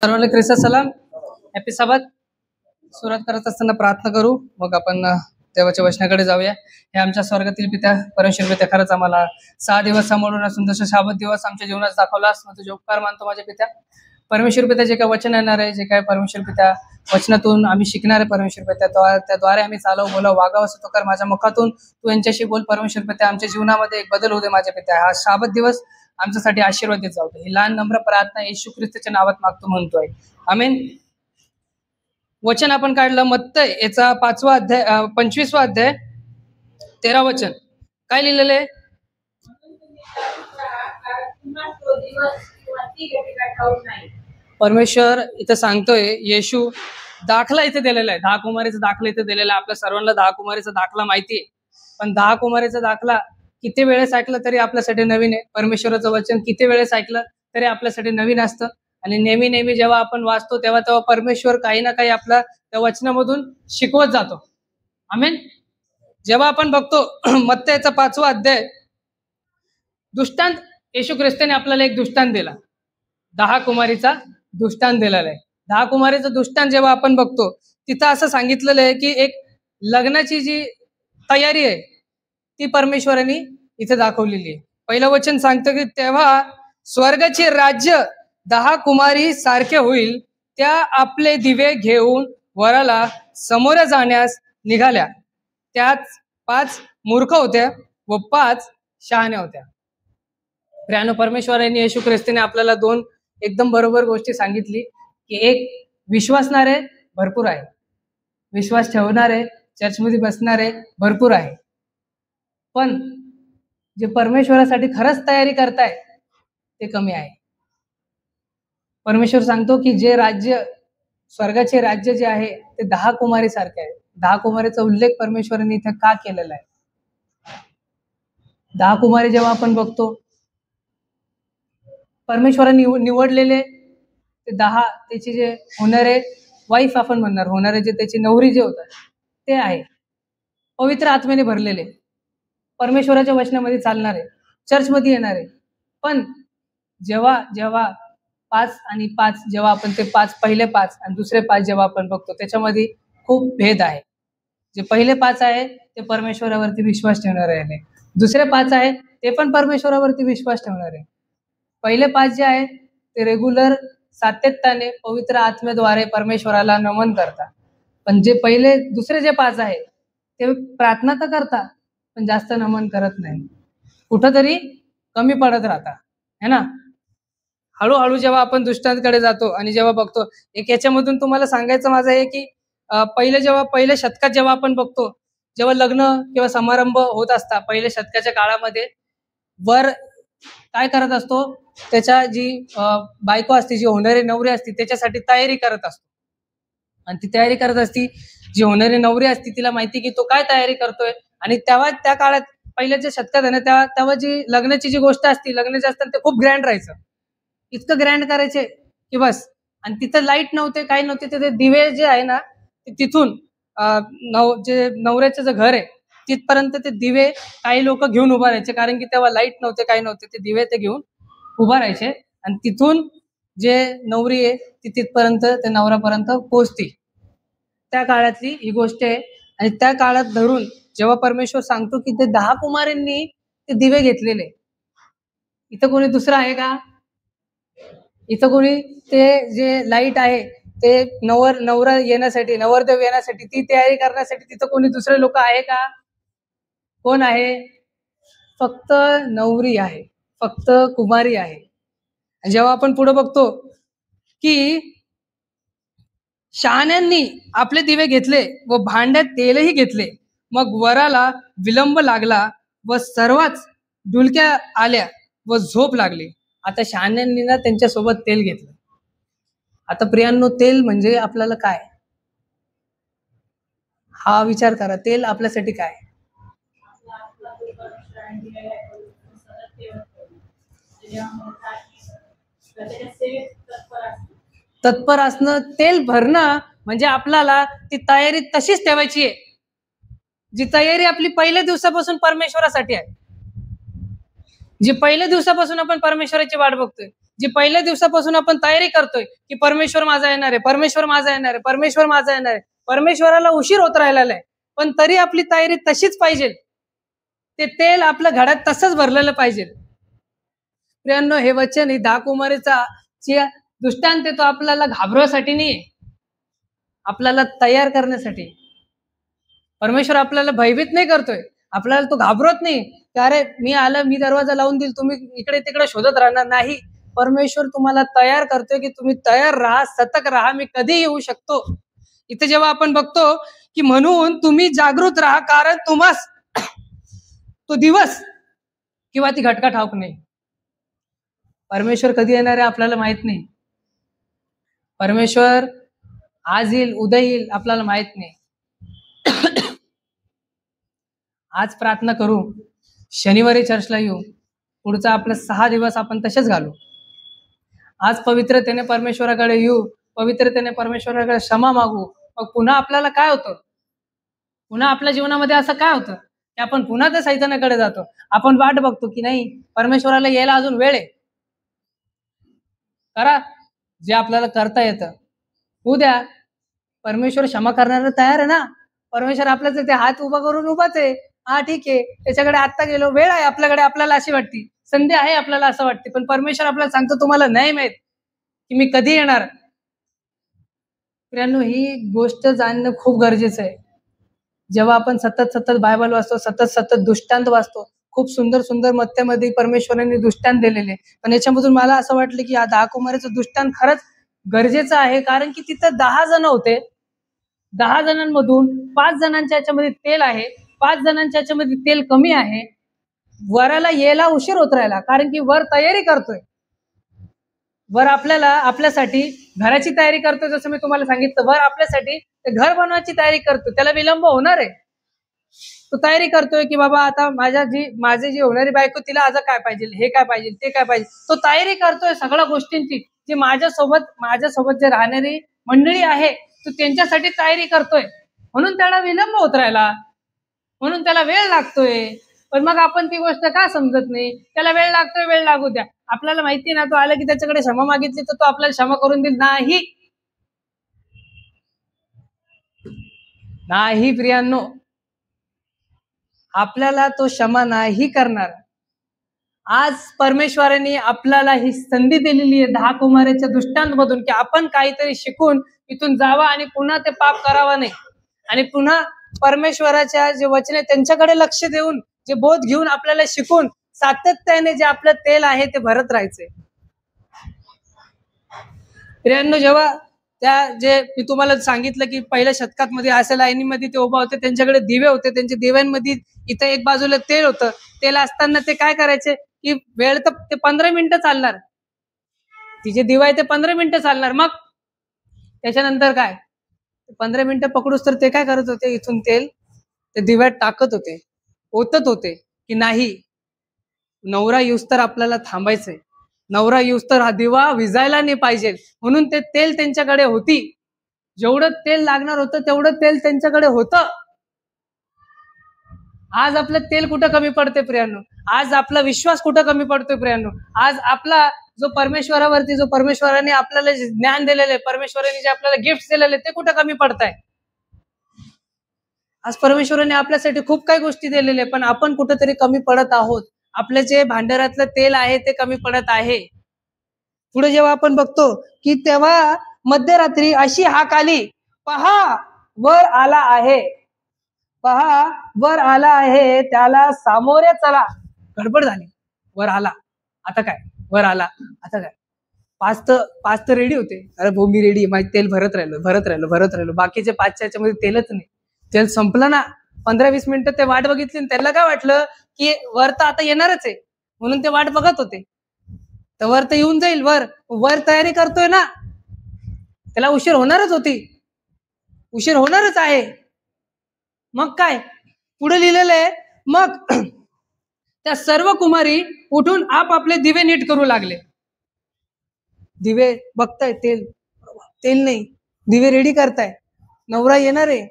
सर्वांना ख्रिस्त सलाम. हॅपी साबात. सुरुवात करत असताना प्रार्थना करू, मग आपण देवाच्या वचनाकडे जाऊया. हे आमच्या स्वर्गातील पित्या, परमेश्वर पित्या, खरंच आम्हाला 6 दिवस सांभाळून असून जसं शाबत दिवस आमच्या जीवनात दाखवलास, मग तुझे उपकार मानतो माझ्या पित्या. परमेश्वर पित्या, जे काय वचन येणार आहे, जे काय परमेश्वर पित्या वचनातून आम्ही शिकणार आहे परमेश्वर पित्या, त्याद्वारे आम्ही चालव बोलाव वागावं असं तो कर. माझ्या मुखातून तू यांच्याशी बोल परमेश्वर पित्या. आमच्या जीवनामध्ये एक बदल होऊ दे माझ्या पित्या. हा शाबत दिवस आमच्यासाठी आशीर्वादित जाऊ दे. ही लहान नम्र प्रार्थना येशू ख्रिस्ताच्या नावात मागतो म्हणतोय, आमेन. वचन आपण काढलं मत्तय याचा 5वा अध्याय, 25वा अध्याय 13 वचन. काय लिहिलेलं आहे? परमेश्वर इथं सांगतोय, येशू दाखला इथे दिलेला आहे, 10 कुमारीचा दाखला इथे दिलेला आहे. आपल्या सर्वांना 10 कुमारीचा दाखला माहिती आहे, पण 10 कुमारीचा दाखला किती वेळेस ऐकलं तरी आपल्यासाठी नवीन आहे. परमेश्वराचं वचन किती वेळेस ऐकलं तरी आपल्यासाठी नवीन असतं. आणि नेहमी नेहमी जेव्हा आपण वाचतो तेव्हा तेव्हा परमेश्वर काही ना काही आपल्या त्या वचनामधून शिकवत जातो, आमेन. जेव्हा आपण बघतो मत्तयचा 5वा अध्याय, दृष्टांत, येशू ख्रिस्ताने आपल्याला एक दृष्टांत दिला, 10 कुमारीचा दृष्टांत दिलेला आहे. 10 कुमारीचा दृष्टांत जेव्हा आपण बघतो तिथं असं सांगितलेलं आहे की एक लग्नाची जी तयारी आहे ती परमेश्वरांनी इथे दाखवलेली आहे. पहिलं वचन सांगतं की तेव्हा स्वर्गाचे राज्य 10 कुमारी सारखे होईल, त्या आपले दिवे घेऊन वराला समोर जाण्यास निघाल्या. त्यात 5 मूर्ख होत्या व 5 शहाण्या होत्या. प्रियानो, परमेश्वरांनी येशू ख्रिस्ताने आपल्याला 2 एकदम बरोबर गोष्टी सांगितली की एक विश्वासणारे भरपूर आहे, विश्वास ठेवणारे चर्चमध्ये बसणारे भरपूर आहे, पण जे परमेश्वरासाठी खरंच तयारी करताय ते कमी आहे. परमेश्वर सांगतो की जे राज्य, स्वर्गाचे राज्य जे आहे ते 10 कुमारी सारखे आहे. 10 कुमारीचा उल्लेख परमेश्वरांनी इथे का केलेला आहे? 10 कुमारी जेव्हा आपण बघतो, परमेश्वरांनी निवडलेले ते 10, त्याचे जे होणारे वाईफ आपण म्हणणार, होणारे जे त्याची नवरी जे होतात ते आहे पवित्र आत्म्याने भरलेले, परमेश्वराच्या वचनामध्ये चालणारे, चर्चमध्ये येणारे. पण जेव्हा जेव्हा 5 आणि 5, जेव्हा आपण ते 5, पहिले 5 आणि दुसरे 5 जेव्हा आपण बघतो त्याच्यामध्ये खूप भेद आहे. जे पहिले 5 आहे ते परमेश्वरावरती विश्वास ठेवणारे आहे, दुसरे 5 आहे ते पण परमेश्वरावरती विश्वास ठेवणारे. पहिले 5 जे आहे ते रेग्युलर सातत्याने पवित्र आत्म्याद्वारे परमेश्वराला नमन करतात, पण जे पहिले दुसरे जे 5 आहे ते प्रार्थना तर करतात पण जास्त नमन करत नाही, कुठंतरी कमी पडत राहतात, है ना. हळूहळू जेव्हा आपण दृष्टांतकडे जातो आणि जेव्हा बघतो, एक याच्यामधून तुम्हाला सांगायचं माझं आहे की पहिल्या शतकात जेव्हा आपण बघतो, जेव्हा लग्न किंवा समारंभ होत असतात पहिल्या शतकाच्या काळामध्ये, वर काय करत असतो, त्याच्या जी बायको असते, जी होणारी नवरी असते त्याच्यासाठी तयारी करत असतो. आणि ती तयारी करत असती, जी होणारी नवरी असते तिला माहिती की तो काय तयारी करतोय. आणि तेव्हा त्या काळात पहिल्याच्या शतकात आहे ना, तेव्हा जी लग्नाची जी गोष्ट असते, लग्न जे असतं ते खूप ग्रँड राहायचं, इतकं ग्रँड करायचे की बस. आणि तिथं लाईट नव्हते, काही नव्हते, ते दिवे जे आहे ना तिथून जे नवऱ्याचं जे घर आहे तिथपर्यंत ते दिवे काही लोक घेऊन उभा राहायचे, कारण की तेव्हा लाईट नव्हते, काही नव्हते, ते दिवे ते घेऊन उभा राहायचे. आणि तिथून जे नवरी आहे ती तिथपर्यंत ते नवऱ्यापर्यंत पोहोचते. त्या काळातली ही गोष्ट आहे. आणि त्या काळात धरून जेव्हा परमेश्वर सांगतो की ते 10 कुमारींनी ते दिवे घेतलेले, इथं कोणी दुसरं आहे का? इथं कोणी ते जे लाईट आहे ते नवरा येण्यासाठी, नवरदेव येण्यासाठी, ती तयारी करण्यासाठी तिथं कोणी दुसरे लोक आहे का? कोण आहे? फक्त नवरी आहे, फक्त कुमारी आहे. जेव्हा आपण पुढे बघतो की शहाण्यांनी आपले दिवे घेतले व भांड्यात तेलही घेतले, मग वराला विलंब लागला व सर्वच डुलक्या आल्या व झोप लागली. आता शहाण्यांनी ना त्यांच्यासोबत तेल घेतलं. आता प्रियांनो, तेल म्हणजे आपल्याला काय? हा विचार करा, तेल आपल्यासाठी काय? तत्पर असणं. तेल भरणं म्हणजे आपल्याला ती तयारी तशीच ठेवायची आहे, जी तयारी आपली पहिल्या दिवसापासून परमेश्वरासाठी आहे, जी पहिल्या दिवसापासून आपण परमेश्वराची वाट बघतोय, जी पहिल्या दिवसापासून आपण तयारी करतोय की परमेश्वर माझा येणार आहे, परमेश्वर माझा येणार आहे, परमेश्वर माझा येणार आहे, परमेश्वराला उशीर होत राहिलेला आहे, पण तरी आपली तयारी तशीच पाहिजे. ते तेल आपल्या घड्यात तसंच भरलेलं पाहिजे. प्रियांनो, हे वचन ही 10 कुमारीचा दृष्टांत तो आपल्याला घाबरवण्यासाठी नाही, आपल्याला तयार करण्यासाठी. परमेश्वर आपल्याला भयभीत नाही करतोय, आपल्याला तो घाबरत नाही की अरे मी आलं, मी दरवाजा लावून देईल, तुम्ही इकडे तिकडे शोधत राहणार नाही. परमेश्वर तुम्हाला तयार करतोय की तुम्ही तयार राहा, सतर्क राहा, मी कधी येऊ शकतो. इथे जेव्हा आपण बघतो की म्हणून तुम्ही जागृत राहा, कारण तुम्हास तो दिवस किंवा ती घटका ठाऊक नाही. परमेश्वर कधी येणार आहे आपल्याला माहित नाही. परमेश्वर आज येईल, उद्या येईल, आपल्याला माहित नाही. आज प्रार्थना करू, शनिवारी चर्चला येऊ, पुढचा आपला 6 दिवस आपण तसेच घालू. आज पवित्रतेने परमेश्वराकडे येऊ, पवित्रतेने परमेश्वराकडे क्षमा मागू. मग पुन्हा आपल्याला काय होतं, पुन्हा आपल्या जीवनामध्ये असं काय होतं की आपण पुन्हा त्या सैतानाकडे जातो. आपण वाट बघतो की नाही, परमेश्वराला यायला अजून वेळ आहे. करा जे आपल्याला करता येतं, उद्या परमेश्वर क्षमा करण्याला तयार आहे ना. परमेश्वर आपल्याच ते हात उभा करून उभाच आहे. हा ठीक आहे, त्याच्याकडे आत्ता गेलो, वेळ आहे आपल्याकडे, आपल्याला अशी वाटते, संधी आहे आपल्याला असं वाटते, पण परमेश्वर आपल्याला सांगतो तुम्हाला नाही माहित की मी कधी येणार. मित्रांनो, ही गोष्ट जाणणं खूप गरजेचं आहे. जेव्हा आपण सतत सतत बायबल वाचतो, सतत सतत दृष्टांत वाचतो, खूप सुंदर सुंदर मत्त्यामध्ये परमेश्वरांनी दृष्टांत दिलेले, पण याच्यामधून मला असं वाटलं की हा 10 कुमारीचं दृष्टांत खरंच गरजेचं आहे. कारण की तिथं 10 जण होते, 10 जणांमधून 5 जणांच्या याच्यामध्ये तेल आहे, 5 जणांच्या याच्यामध्ये तेल कमी आहे. वराला यायला उशीर होत राहिला, कारण की वर तयारी करतोय. वर आपल्यासाठी घराची तयारी करतोय. जसं मी तुम्हाला सांगितलं, वर आपल्यासाठी ते घर बनवायची तयारी करतोय, त्याला विलंब होणार आहे. तो तयारी करतोय की बाबा आता माझी जी होणारी बायको, तिला आज काय पाहिजे, हे काय पाहिजे, ते काय पाहिजे, तो तयारी करतोय सगळ्या गोष्टींची. जी माझ्यासोबत जे राहणारी मंडळी आहे, तो त्यांच्यासाठी तयारी करतोय, म्हणून त्याला विलंब होत राहिला, म्हणून त्याला वेळ लागतोय. पण मग आपण ती गोष्ट का समजत नाही, त्याला वेळ लागतोय, वेळ लागू द्या. आपल्याला माहिती ना, तो आला की त्याच्याकडे क्षमा मागितली तर तो आपल्याला क्षमा करून देईल नाही. नाही प्रियांनो, आपल्याला तो क्षमा नाही करणार. आज परमेश्वराने आपल्याला ही संधी दिलेली आहे 10 कुमाराच्या दृष्टांतमधून की आपण काहीतरी शिकून इथून जावा आणि पुन्हा ते पाप करावा नाही, आणि पुन्हा परमेश्वराच्या जे वचन आहे त्यांच्याकडे लक्ष देऊन, जे बोध घेऊन आपल्याला शिकून सातत्याने जे आपलं तेल आहे ते भरत राहायचंय. प्रियांनो, जेव्हा जे मी तुम्हाला सांगितलं की पहिल्या शतकात मध्ये अशा लाईनीमध्ये ते उभा होते, त्यांच्याकडे दिवे होते, त्यांच्या दिव्यांमध्ये इथं एक बाजूला तेल होतं. तेल असताना ते काय करायचे की वेळ तर ते 15 मिनिटं चालणार, तिचे दिवा आहे ते 15 मिनिटं चालणार. मग त्याच्यानंतर काय, 15 मिनिटं पकडूस तर ते काय करत होते, इथून तेल ते दिव्यात टाकत होते, ओतत होते की नाही, नवरा येऊस तर आपल्याला थांबायचंय, नवरा येऊस तर हा दिवा विजायला नाही पाहिजे, म्हणून ते तेल त्यांच्याकडे होती. जेवढं तेल लागणार होतं तेवढं तेल त्यांच्याकडे होतं. आज आपलं तेल कुठं कमी पडते प्रियांनो, आज आपला विश्वास कुठं कमी पडतोय प्रियांनो, आज आपला जो परमेश्वरावरती, जो परमेश्वराने आपल्याला ज्ञान दिलेले, परमेश्वराने जे आपल्याला गिफ्ट दिलेले, ते कुठं कमी पडताय. आज परमेश्वराने आपल्यासाठी खूप काही गोष्टी दिलेल्या, पण आपण कुठेतरी कमी पडत आहोत. आपलं जे भांडारातलं तेल आहे ते कमी पडत आहे. पुढे जेव्हा आपण बघतो की तेव्हा मध्यरात्री अशी हाक आली, पहा वर आला आहे, पहा वर आला आहे, त्याला सामोरे चला. गडबड झाली, वर आला, आता काय, वर आला आता काय. 5 तर रेडी होते, अरे भाऊ मी रेडी, माझे तेल भरत राहिलो. बाकीचे 5च्या याच्यामध्ये तेलच नाही, तेल संपलं ना. 15-20 मिनिटं ते वाट बघितली, त्यांना काय वाटलं की वर तर आता येणारच आहे, म्हणून ते वाट बघत होते. तर वर तर येऊन जाईल, वर तयारी करतोय ना, त्याला उशीर होणारच होती, उशीर होणारच आहे. मग काय पुढे लिहिलेलं आहे, मग त्या सर्व कुमारी उठून आपापले दिवे नीट करू लागले. दिवे बघताय, तेल नाही, दिवे रेडी करताय, नवरा येणार आहे,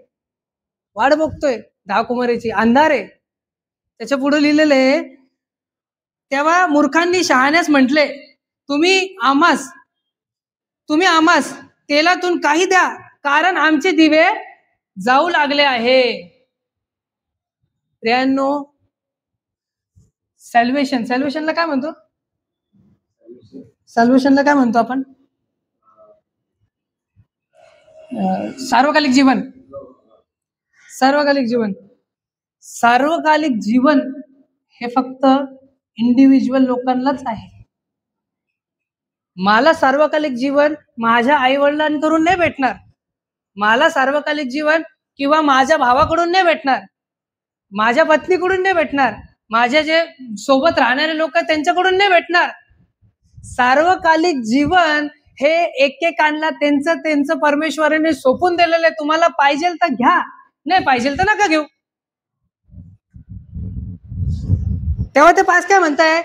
वाट बघतोय, 10 कुमारीची, अंधार आहे. त्याच्या पुढे लिहिलेलं आहे, तेव्हा मूर्खांनी शहाण्यास म्हटले, तुम्ही आम्हास तेलातून काही द्या, कारण आमचे दिवे जाऊ लागले आहे. प्रियांनो, सॅल्वेशनला काय म्हणतो? सॅल्वेशनला काय म्हणतो आपण? सार्वकालिक जीवन. सार्वकालिक जीवन हे फक्त इंडिव्हिज्युअल लोकांनाच आहे. मला सार्वकालिक जीवन माझ्या आई वडिलांकडून नाही भेटणार. मला सार्वकालिक जीवन किंवा माझ्या भावाकडून नाही भेटणार, माझ्या पत्नीकडून नाही भेटणार, माझ्या जे सोबत राहणारे लोक त्यांच्याकडून नाही भेटणार. सार्वकालिक जीवन हे एकेकांना त्यांचं परमेश्वराने सोपून दिलेलं आहे. तुम्हाला पाहिजे तर घ्या, नाही पाहिजे तर नका घेऊ. तेव्हा ते पास काय म्हणताय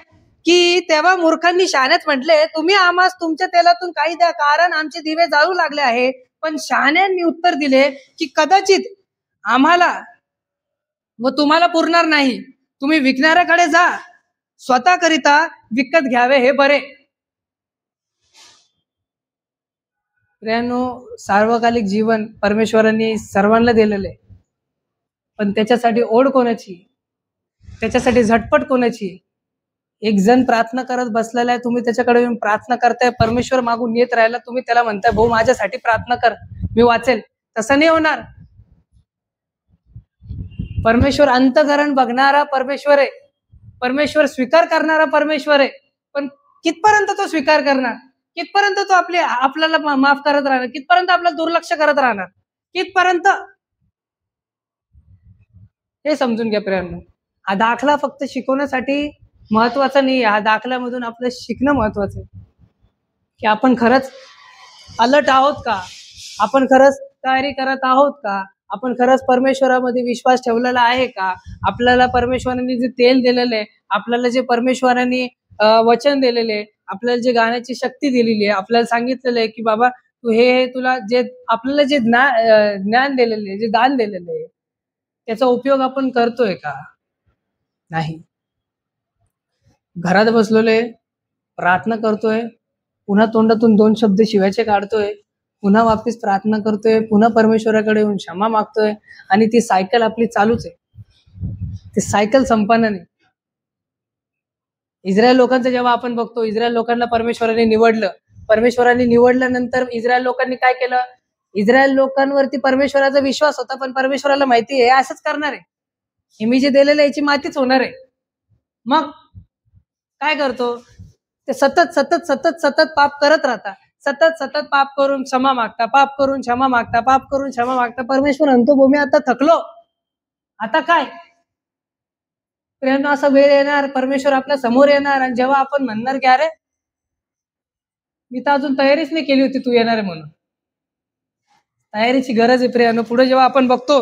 की तेव्हा मूर्खांनी शहाण्यात म्हटले, तुम्ही आम्हास तुमच्या तेलातून काही द्या, कारण आमचे दिवे जाळू लागले आहे. पण शहाण्यांनी उत्तर दिले की कदाचित आम्हाला व तुम्हाला पुरणार नाही. तुम्ही विकणाऱ्याकडे जा, स्वतः करिता विकत घ्यावे हे बरे. प्रियांनो, सार्वकालिक जीवन परमेश्वरांनी सर्वांना दिलेलं आहे, पण त्याच्यासाठी ओढ कोणाची, त्याच्यासाठी झटपट कोणाची? एक जण प्रार्थना करत बसलेला आहे, तुम्ही त्याच्याकडे येऊन प्रार्थना करताय, परमेश्वर मागून येत राहिला, तुम्ही त्याला म्हणताय भाऊ माझ्यासाठी प्रार्थना कर, मी वाचेल. तसं नाही होणार. परमेश्वर अंतःकरण बघणारा परमेश्वर आहे, परमेश्वर स्वीकार करणारा परमेश्वर आहे. पण कितपर्यंत तो स्वीकार करणार, कितपर्यंत तो आपल्याला माफ करत राहणार, कितपर्यंत आपल्याला दुर्लक्ष करत राहणार, कितपर्यंत? हे समजून घ्या प्रियांनो. हा दाखला फक्त शिकवण्यासाठी महत्वाचा नाही. हा दाखल्यामधून आपलं शिकणं महत्वाचं आहे की आपण खरंच अलर्ट आहोत का, आपण खरंच तयारी करत आहोत का, आपण खरंच परमेश्वरामध्ये विश्वास ठेवलेला आहे का. आपल्याला परमेश्वरांनी जे तेल दिलेलं आहे, आपल्याला जे परमेश्वरांनी वचन दिलेले आहे, आपल्याला जे गाण्याची शक्ती दिलेली आहे, आपल्याला सांगितलेलं आहे की बाबा तू हे तुला जे आपल्याला जे ज्ञान दिलेलं आहे, जे दान दिलेलं आहे, त्याचा उपयोग आपण करतोय का? नाही. घरात बसलोय, प्रार्थना करतोय, पुन्हा तोंडातून 2 शब्द शिव्याचे काढतोय, पुन्हा वापस प्रार्थना करतोय, पुन्हा परमेश्वराकडे येऊन क्षमा मागतोय, आणि ती सायकल आपली चालूच आहे. ती सायकल संपणार नाही. इस्रायल लोकांचं जेव्हा आपण बघतो, इस्रायल लोकांना परमेश्वराने निवडलं, परमेश्वराने निवडल्यानंतर इस्रायल लोकांनी काय केलं? इस्रायल लोकांवरती परमेश्वराचा विश्वास होता, पण परमेश्वराला माहिती आहे असंच करणार आहे, हे मी जे दिलेलं याची मातीच होणार आहे. मग काय करतो? ते सतत सतत सतत सतत पाप करत राहता, सतत सतत पाप करून क्षमा मागता, पाप करून क्षमा मागता, पाप करून क्षमा मागता. परमेश्वर म्हणतो भूमी आता थकलो, आता काय? प्रियांनो, असा वेळ येणार, परमेश्वर आपल्या समोर येणार, आणि जेव्हा आपण म्हणणार की अरे मी तर अजून तयारीच नाही केली होती तू येणार आहे म्हणून. तयारीची गरज आहे प्रियांनो. पुढे जेव्हा आपण बघतो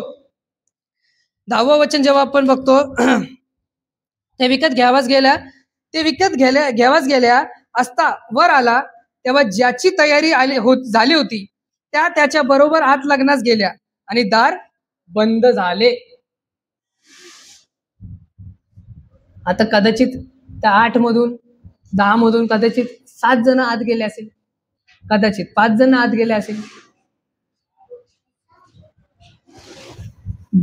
10वं वचन, जेव्हा आपण बघतो ते विकत घ्यावाच गेल्या असता वर आला, तेव्हा ज्याची तयारी झाली होती त्या त्याच्या बरोबर आत लग्नास गेल्या आणि दार बंद झाले. आता कदाचित त्या 8 मधून 10 मधून कदाचित 7 जण आत गेले असेल, कदाचित 5 जण आत गेले असेल.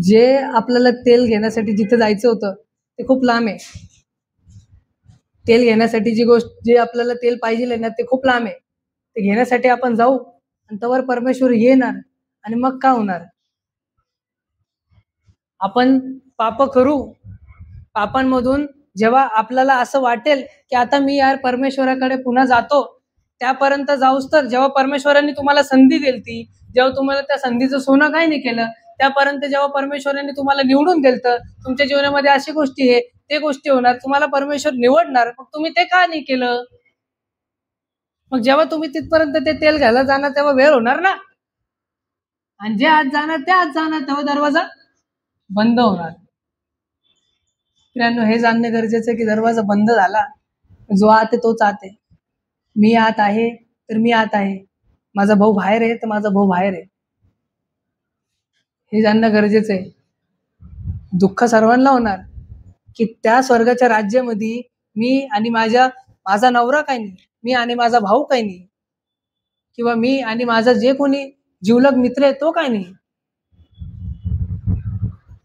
जे आपल्याला तेल घेण्यासाठी जिथे जायचं होतं ते खूप लांब आहे. तेल घेण्यासाठी जे आपल्याला तेल पाहिजे ना ते खूप लांब आहे. ते घेण्यासाठी आपण जाऊ आणि तवर परमेश्वर येणार, आणि मग काय होणार? आपण पाप करू, पापांमधून जेव्हा आपल्याला असं वाटेल की आता मी यार परमेश्वराकडे पुन्हा जातो, त्यापर्यंत जाऊस तर जेव्हा परमेश्वरांनी तुम्हाला संधी दिलती, जेव्हा तुम्हाला त्या संधीचं सोनं काय नाही केलं, त्यापर्यंत जेव्हा परमेश्वरांनी तुम्हाला निवडून दिलतं, तुमच्या जीवनामध्ये अशी गोष्टी आहे, ते गोष्टी होणार, तुम्हाला परमेश्वर निवडणार, मग तुम्ही ते का नाही केलं? मग जेव्हा तुम्ही तिथपर्यंत ते तेल घ्यायला जाणार तेव्हा वेळ होणार ना, आणि जे आज जाणार ते आज जाणार, तेव्हा दरवाजा बंद होणार. मित्रांनो, हे जाणणे गरजेचं आहे की दरवाजा बंद झाला, जो आत आहे तोच आत आहे. मी आत आहे तर मी आत आहे, माझा भाऊ बाहेर आहे तर माझा भाऊ बाहेर आहे, हे जाणणं गरजेचं आहे. दुःख सर्वांना होणार की त्या स्वर्गाच्या राज्यामध्ये मी आणि माझा नवरा काय नाही, मी आणि माझा भाऊ काही नाही, किंवा मी आणि माझा जे कोणी जिवलग मित्र आहे तो काय नाही.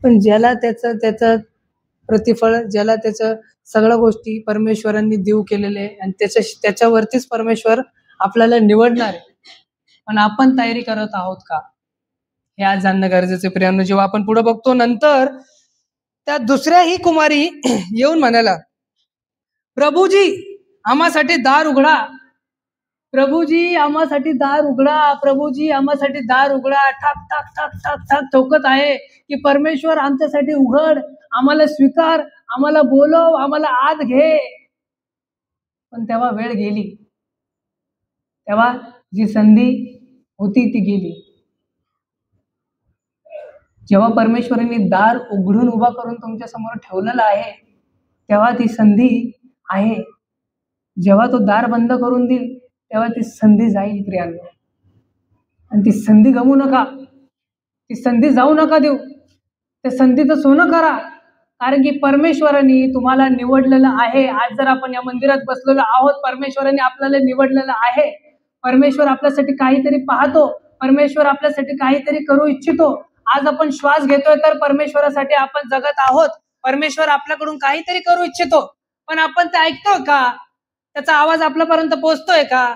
पण ज्याला त्याचं प्रतिफळ, ज्याला त्याचं सगळ्या गोष्टी परमेश्वरांनी देऊ केलेले आणि त्याच्यावरतीच परमेश्वर आपल्याला निवडणार आहे. पण आपण तयारी करत आहोत का, हे आज जाणणं गरजेचं आहे प्रियांनो. जेव्हा आपण पुढे बघतो, नंतर त्या दुसऱ्याही कुमारी येऊन म्हणाला, प्रभूजी आम्हासाठी दार उघडा, प्रभूजी आम्हासाठी दार उघडा, प्रभूजी आम्हासाठी दार उघडा. ठाक ठाक ठाक ठाक ठाक ठोकत आहे की परमेश्वर आमच्यासाठी उघड, आम्हाला स्वीकार, आम्हाला बोलव, आम्हाला आत घे. पण तेव्हा वेळ गेली, तेव्हा जी संधी होती ती गेली. जेव्हा परमेश्वरांनी दार उघडून उभा करून तुमच्या समोर ठेवलेलं आहे, तेव्हा ती संधी आहे. जेव्हा तो दार बंद करून देईल तेव्हा ती संधी जाईल प्रियांनो. आणि ती संधी गमू नका, ती संधी जाऊ नका देऊ, त्या संधीचं सोनं करा. कारण की परमेश्वरांनी तुम्हाला निवडलेलं आहे. आज जर आपण या मंदिरात बसलेलो आहोत, परमेश्वरांनी आपल्याला निवडलेलं आहे. परमेश्वर आपल्यासाठी काहीतरी पाहतो, परमेश्वर आपल्यासाठी काहीतरी करू इच्छितो. आज आपण श्वास घेतोय तर परमेश्वरासाठी आपण जगत आहोत. परमेश्वर आपल्याकडून काहीतरी करू इच्छितो, पण आपण ते ऐकतोय का? त्याचा आवाज आपल्यापर्यंत पोहोचतोय का?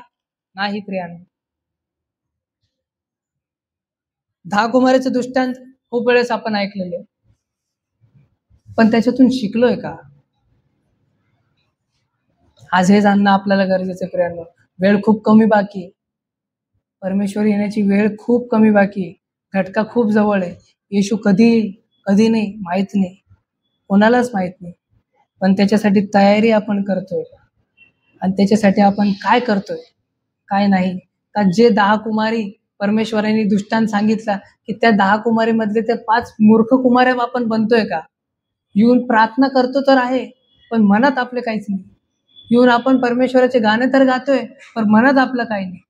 नाही प्रियांनो. 10 कुमाराचे दृष्टांत खूप वेळेस आपण ऐकलेले, पण त्याच्यातून शिकलोय का? आज हे जाणणं आपल्याला गरजेचं आहे प्रियांनो. वेळ खूप कमी बाकी आहे, परमेश्वर येण्याची वेळ खूप कमी बाकी आहे, घटका खूप जवळ आहे. येशू कधी कधी नाही माहित नाही, कोणालाच माहित नाही. पण त्याच्यासाठी तयारी आपण करतोय का, आणि त्याच्यासाठी आपण काय करतोय काय नाही. का जे 10 कुमारी परमेश्वरांनी दृष्टांत सांगितला की त्या 10 कुमारी मधले त्या 5 मूर्ख कुमाऱ्या आपण बनतोय का? येऊन प्रार्थना करतो तर आहे, पण मनात आपलं काहीच नाही. येऊन आपण परमेश्वराचे गाणे तर गातोय, पण मनात आपलं काही नाही.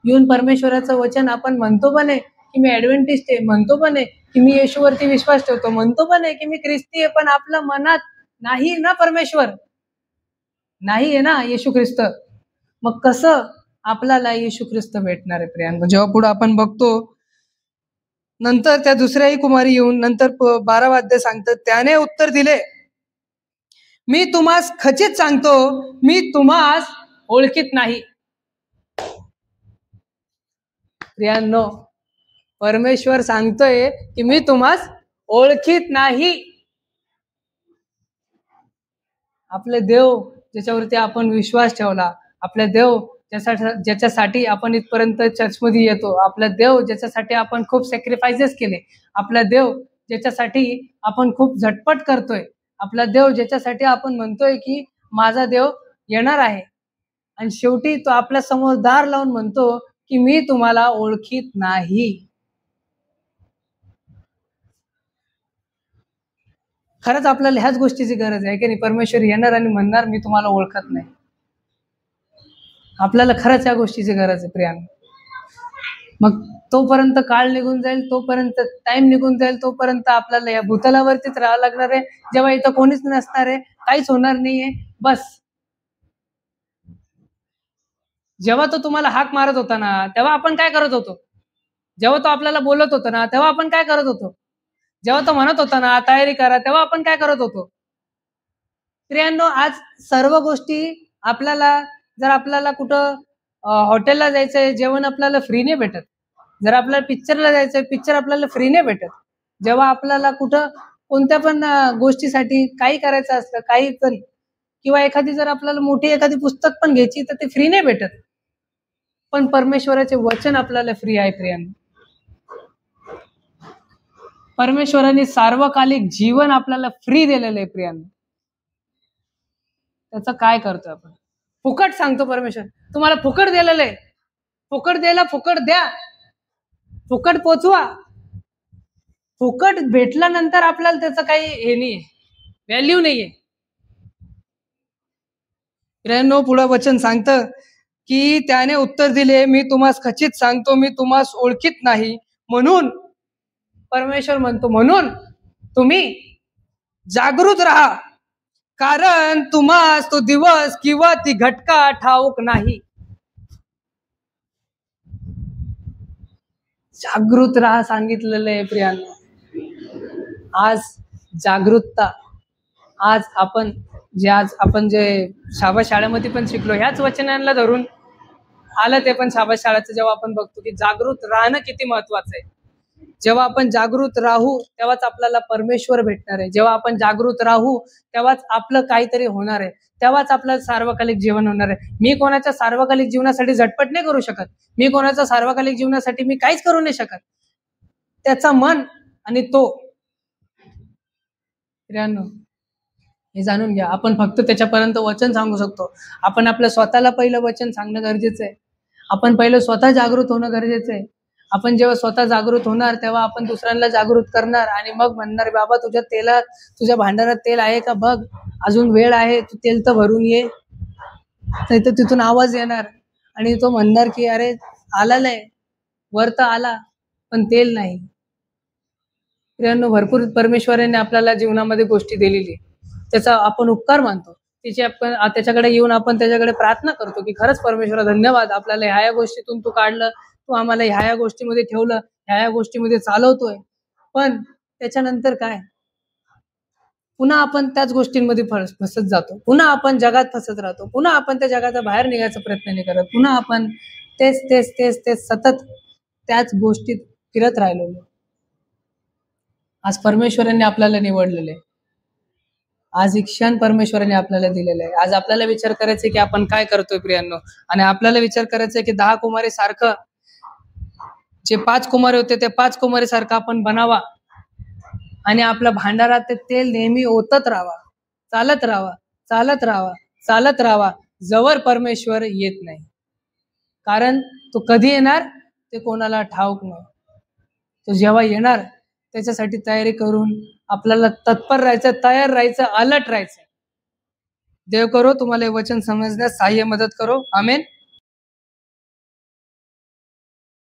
येऊन परमेश्वराचं वचन आपण म्हणतो पण आहे की मी ऍडव्हेंटिस्ट आहे, म्हणतो पण आहे की मी येशूवरती विश्वास ठेवतो, म्हणतो पण आहे की मी ख्रिस्ती आहे, पण आपल्या मनात नाही ना परमेश्वर, नाही आहे ना येशू ख्रिस्त. मग कसं आपल्याला येशू ख्रिस्त भेटणार आहे प्रियांनो? जेव्हा पुढे आपण बघतो, नंतर त्या दुसऱ्याही कुमारी येऊन नंतर 12 अध्याय सांगतात, त्याने उत्तर दिले, मी तुम्हास खचित सांगतो, मी तुम्हास ओळखीत नाही. प्रियांनो, परमेश्वर सांगतोय की मी तुम्हास ओळखीत नाही. आपले देव ज्याच्यावरती आपण विश्वास ठेवला, आपले देव ज्याच्यासाठी आपण इथपर्यंत चर्चमध्ये येतो, आपला देव ज्याच्यासाठी आपण खूप सॅक्रिफायसेस केले, आपला देव ज्याच्यासाठी आपण खूप झटपट करतोय, आपला देव ज्याच्यासाठी आपण म्हणतोय की माझा देव येणार आहे, आणि शेवटी तो आपल्या समोर दार लावून म्हणतो की मी तुम्हाला ओळखीत नाही. खरंच आपल्याला ह्याच गोष्टीची गरज आहे की नाही? परमेश्वर येणार आणि म्हणणार मी तुम्हाला ओळखत नाही. आपल्याला खरंच या गोष्टीची गरज आहे प्रियांनो. मग तोपर्यंत काळ निघून जाईल, तोपर्यंत टाइम निघून जाईल, तोपर्यंत आपल्याला या भूतलावरतीच राहावं लागणार आहे, जेव्हा इथं कोणीच नसणार आहे, काहीच होणार नाहीये. बस जेव्हा तो तुम्हाला हाक मारत होता ना, तेव्हा आपण काय करत होतो? जेव्हा तो आपल्याला बोलत होता ना, तेव्हा आपण काय करत होतो? जेव्हा तो म्हणत होता ना तयारी करा, तेव्हा आपण काय करत होतो? प्रियांनो, आज सर्व गोष्टी आपल्याला, जर आपल्याला कुठं हॉटेलला जायचंय, जेवण आपल्याला फ्री नाही भेटत. जर आपल्याला पिक्चरला जायचंय, पिक्चर आपल्याला फ्री नाही भेटत. जेव्हा आपल्याला कुठं कोणत्या पण गोष्टीसाठी काही करायचं असलं, काही पण, किंवा एखादी जर आपल्याला मोठी एखादी पुस्तक पण घ्यायची तर ते फ्री नाही भेटत. पण परमेश्वराचे वचन आपल्याला फ्री आहे प्रियांनो. परमेश्वराने सार्वकालिक जीवन आपल्याला फ्री दिलेलं आहे प्रियांनो. त्याचं काय करतो आपण? फुकट सांगतो परमेश्वर, तुम्हाला फुकट दिलेलं आहे, फुकट द्यायला फुकट द्या, फुकट पोचवा. फुकट भेटल्यानंतर आपल्याला त्याचं काही हे नाहीये, व्हॅल्यू नाहीये. प्रियांनो, पुढे वचन सांगतं की त्याने उत्तर दिले, मी तुम्हास खचित सांगतो, मी तुम्हास ओळखीत नाही. म्हणून परमेश्वर म्हणतो, म्हणून तुम्ही जागृत राहा, कारण तुम्हास तो दिवस किंवा ती घटका ठाऊक नाही. जागृत राहा सांगितलेलं आहे प्रियांनो. आज जागृतता, आज आपण जे शाबा शाळेमध्ये पण शिकलो, ह्याच वचनांना धरून आलं ते पण शाबा शाळेचं जेव्हा आपण बघतो की जागृत राहणं किती महत्वाचं आहे. जेव्हा आपण जागृत राहू तेव्हाच आपल्याला परमेश्वर भेटणार आहे. जेव्हा आपण जागृत राहू तेव्हाच आपलं काहीतरी होणार आहे. तेव्हाच आपलं सार्वकालिक जीवन होणार आहे. मी कोणाच्या सार्वकालिक जीवनासाठी झटपट नाही करू शकत. मी कोणाच्या सार्वकालिक जीवनासाठी मी काहीच करू नाही शकत. त्याचा मन आणि तो प्रियांनो हे जाणून घ्या. आपण फक्त त्याच्यापर्यंत वचन सांगू शकतो. आपण आपल्या स्वतःला पहिलं वचन सांगणं गरजेचं आहे. आपण पहिलं स्वतः जागृत होणं गरजेचं आहे. आपण जेव्हा स्वतः जागृत होणार तेव्हा आपण दुसऱ्यांना जागृत करणार आणि मग म्हणणार, बाबा तुझ्या भांडारात तेल आहे का बघ, अजून वेळ आहे, तू तेल तर भरून ये. नाही तर तिथून आवाज येणार आणि तो म्हणणार की अरे आलाय, वर तर आला पण तेल नाही. प्रियांनो, भरपूर परमेश्वराने आपल्याला जीवनामध्ये गोष्टी दिलेली, त्याचा आपण उपकार मानतो. आपण त्याच्याकडे येऊन आपण त्याच्याकडे प्रार्थना करतो की खरंच परमेश्वरा धन्यवाद, आपल्याला ह्या गोष्टीतून तू काढलं, तू आम्हाला ह्या गोष्टीमध्ये ठेवलं, ह्या गोष्टीमध्ये चालवतोय. पण त्याच्यानंतर काय? पुन्हा आपण त्याच गोष्टींमध्ये फसत जातो. पुन्हा आपण जगात फसत राहतो. पुन्हा आपण त्या जगाचा बाहेर निघायचा प्रयत्न नाही करत. पुन्हा आपण तेच सतत त्याच गोष्टीत फिरत राहिलो. आज परमेश्वरांनी आपल्याला निवडलेले, आज एक क्षण परमेश्वराने आपल्याला दिलेलं आहे. आज आपल्याला विचार करायचा की आपण काय करतोय प्रियांनो. आणि आपल्याला विचार करायचा की 10 कुमारी सारखं, जे 5 कुमारी होते ते 5 कुमारी सारखं आपण बनावा आणि आपल्या भांडारात ते तेल नेहमी ओतत राहावा, चालत राहावा जवळ परमेश्वर येत नाही. कारण तो कधी येणार ते कोणाला ठाऊक नाही. तो जेव्हा येणार त्याच्यासाठी तयारी करून आपल्याला तत्पर राहायचं, तयार राहायचं, अलर्ट राहायचं. देव करो तुम्हाला हे वचन समजण्यास सहाय्य मदत करो. आमेन.